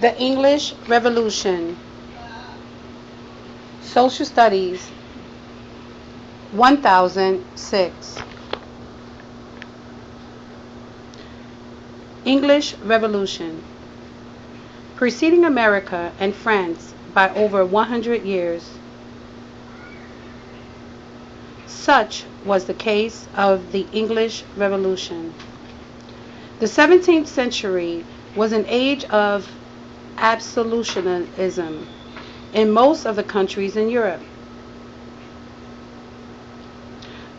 The English Revolution, Social Studies, 1006. English Revolution. Preceding America and France by over 100 years. Such was the case of the English Revolution. The 17th century was an age of absolutism in most of the countries in Europe.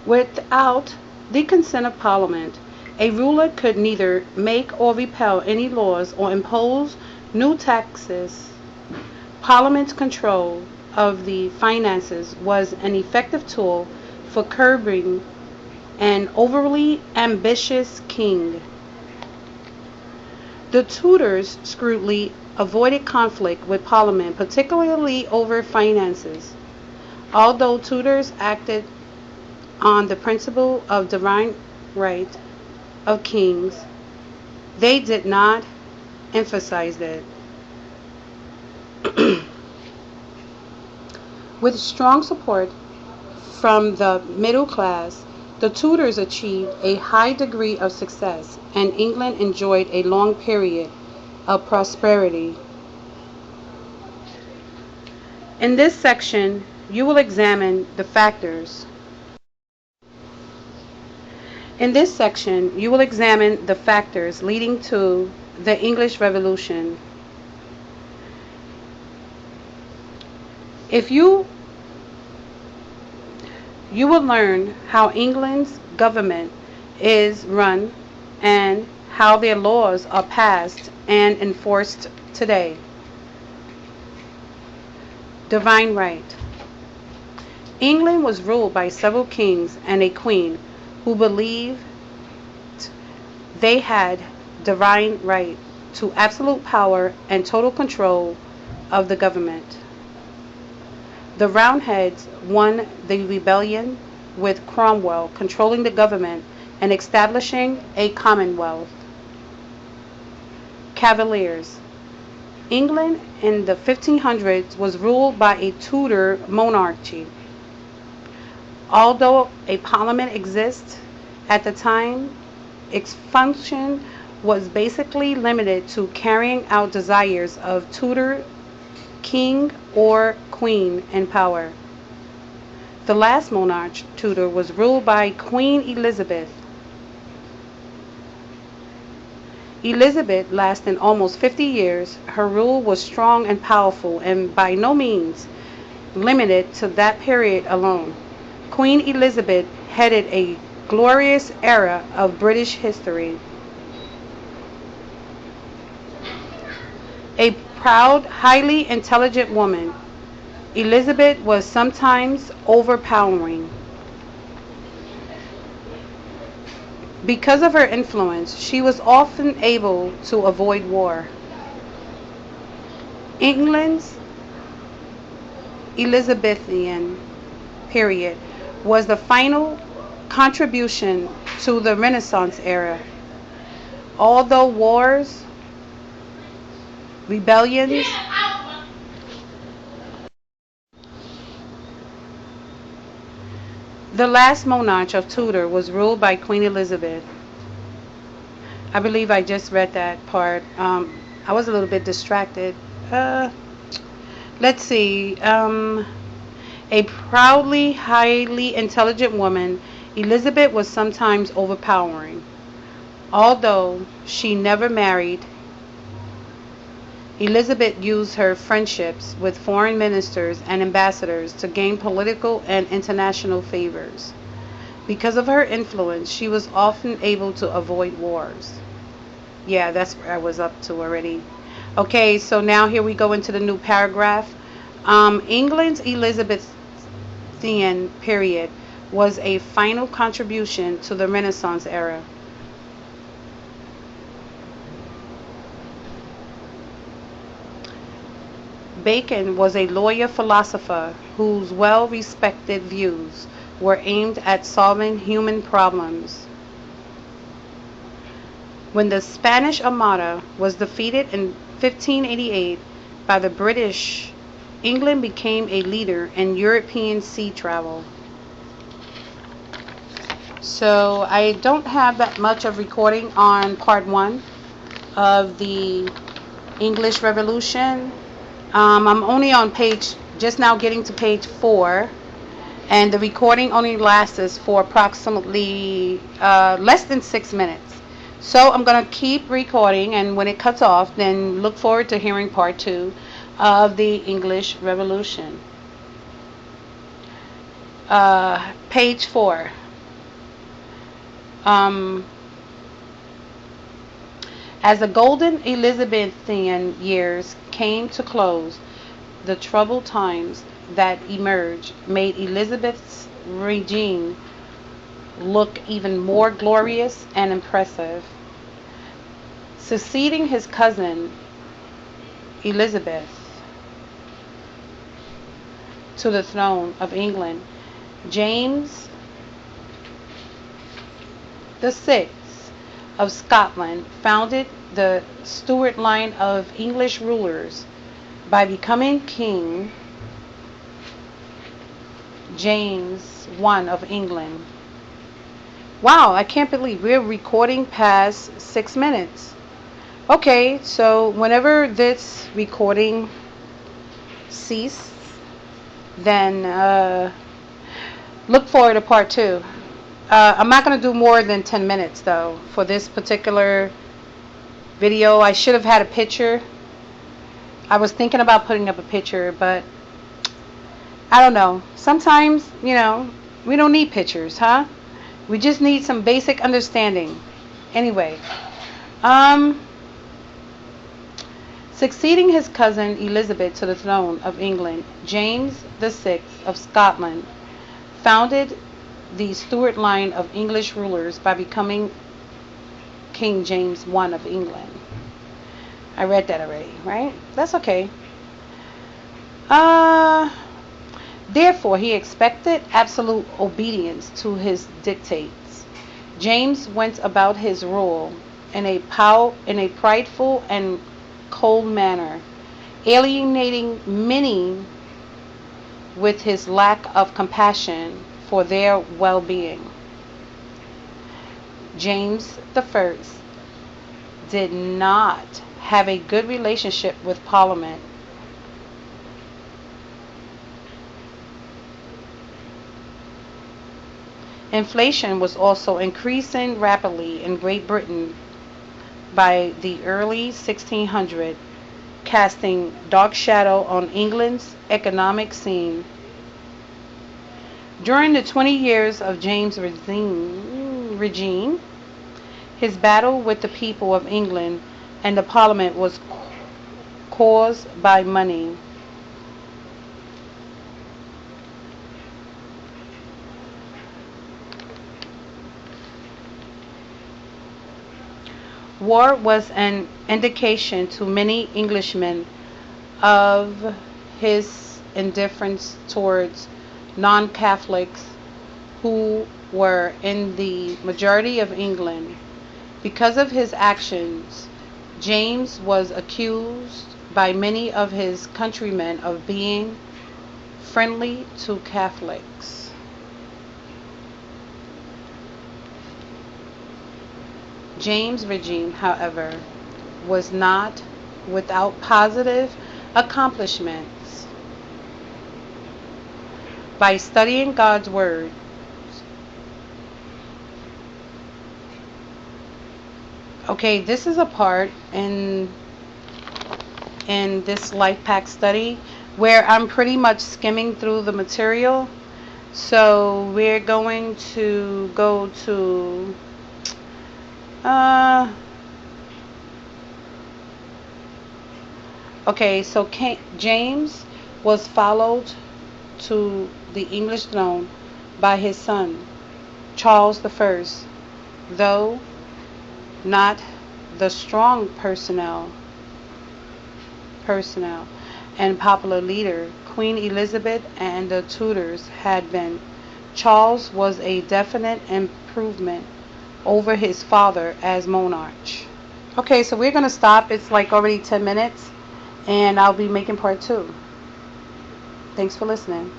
Without the consent of Parliament, a ruler could neither make or repeal any laws or impose new taxes. Parliament's control of the finances was an effective tool for curbing an overly ambitious king. The Tudors shrewdly avoided conflict with Parliament, particularly over finances. Although Tudors acted on the principle of divine right of kings, they did not emphasize it. With strong support from the middle class, the Tudors achieved a high degree of success, and England enjoyed a long period of prosperity. In this section, you will examine the factors. In this section, you will examine the factors leading to the English Revolution. If you will learn how England's government is run and how their laws are passed and enforced today. Divine right. England was ruled by several kings and a queen who believed they had divine right to absolute power and total control of the government. The Roundheads won the rebellion with Cromwell controlling the government and establishing a commonwealth. Cavaliers. England in the 1500s was ruled by a Tudor monarchy. Although a parliament exists at the time, its function was basically limited to carrying out desires of Tudor king or queen in power. The last monarch, Tudor, was ruled by Queen Elizabeth. Elizabeth lasted almost 50 years. Her rule was strong and powerful and by no means limited to that period alone. Queen Elizabeth headed a glorious era of British history. A proud, highly intelligent woman, Elizabeth was sometimes overpowering. Because of her influence, she was often able to avoid war. England's Elizabethan period was the final contribution to the Renaissance era. Although wars, rebellions, the last monarch of Tudor was ruled by Queen Elizabeth. I believe I just read that part. I was a little bit distracted. Let's see. A proudly, highly intelligent woman, Elizabeth was sometimes overpowering. Although she never married, Elizabeth used her friendships with foreign ministers and ambassadors to gain political and international favors. Because of her influence, she was often able to avoid wars. Yeah, that's where I was up to already. Okay, so now here we go into the new paragraph. England's Elizabethan period was a final contribution to the Renaissance era. Bacon was a lawyer philosopher whose well-respected views were aimed at solving human problems. When the Spanish Armada was defeated in 1588 by the British, England became a leader in European sea travel. So I don't have that much of recording on part one of the English Revolution. I'm only on page, just now getting to page 4, and the recording only lasts for approximately less than 6 minutes. So I'm going to keep recording, and when it cuts off, then look forward to hearing part 2 of the English Revolution. Page 4. As the golden Elizabethan years came to close, the troubled times that emerged made Elizabeth's regime look even more glorious and impressive. Succeeding his cousin Elizabeth to the throne of England, James VI of Scotland founded the Stuart line of English rulers by becoming King James I of England. Wow, I can't believe we're recording past 6 minutes. Okay, so whenever this recording ceases, then look forward to part 2. I'm not going to do more than 10 minutes though for this particular video. I should have had a picture. I was thinking about putting up a picture, but I don't know. Sometimes, we don't need pictures, huh? We just need some basic understanding. Anyway, succeeding his cousin Elizabeth to the throne of England, James VI of Scotland founded the Stuart line of English rulers by becoming King James I of England. I read that already, right? That's okay. Therefore, he expected absolute obedience to his dictates. James went about his rule in a prideful and cold manner, alienating many with his lack of compassion for their well-being. James I did not have a good relationship with Parliament. Inflation was also increasing rapidly in Great Britain by the early 1600s, casting dark shadow on England's economic scene. During the 20 years of James' regime, his battle with the people of England and the Parliament was caused by money. War was an indication to many Englishmen of his indifference towards non-Catholics who were in the majority of England. Because of his actions, James was accused by many of his countrymen of being friendly to Catholics. James' regime, however, was not without positive accomplishments. By studying God's Word, okay, this is a part in this Life Pack study where I'm pretty much skimming through the material. So we're going to go to okay, so James was followed to the English throne by his son, Charles I, though not the strong personnel and popular leader Queen Elizabeth and the Tudors had been. Charles was a definite improvement over his father as monarch. Okay, so we're going to stop. It's like already 10 minutes, and I'll be making part two. Thanks for listening.